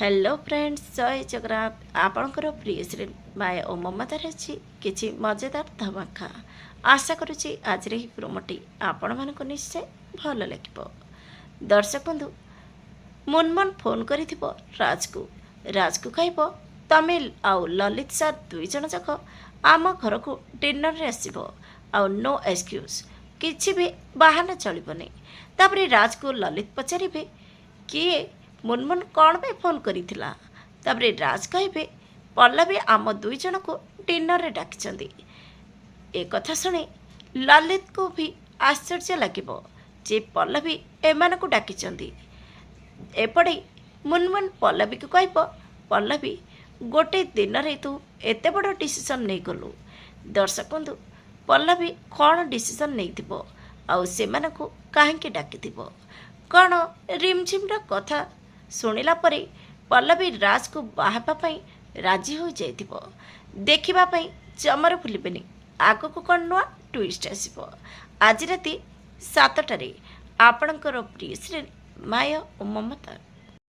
Hello friends, जय जगन्नाथ। आपणकर प्रिय श्री माया और ममतार अच्छी किसी मजेदार धमाका आशा करुच्ची आज प्रोमोटी आपण मानक निश्चय भल लगे। दर्शक बंधु, मुनमुन फोन कर राज को कह तमें आउ ललित सार दुई जन जाक आम घर को डिनर रे आसब आउ नो एक्सक्यूज किसी भी बाहाना चलबनी। तापर राज को ललित पचारे किए मुनमुन कौन पे फोन करिथिला। तापर राज कहे पल्लवी आम दुई जन को डिनर रे डाकिचंदी। ए कथा शुणी ललित को भी आश्चर्य लगे जे पल्लवी एमान को डाकिचंदी। एपटे मुनमुन पल्लवी को कह पल्लवी गोटे दिन रे तू एते बड़ डिसीजन नहीं गलु। दर्शक बंधु, पल्लवी कौन डिसीजन नहीं आउ सेमान को कहीं डाकी कौन रिमझिम्र कथा शुणिला परे पल्लवी राज को बाहापी राजी हो जाइथिबो। देखिबा जमार भूलिबेनी आग को कौन नुआ ट्विस्ट आसिबो। आज राति 7टारे आपणकर प्रिय श्री माया और ममता।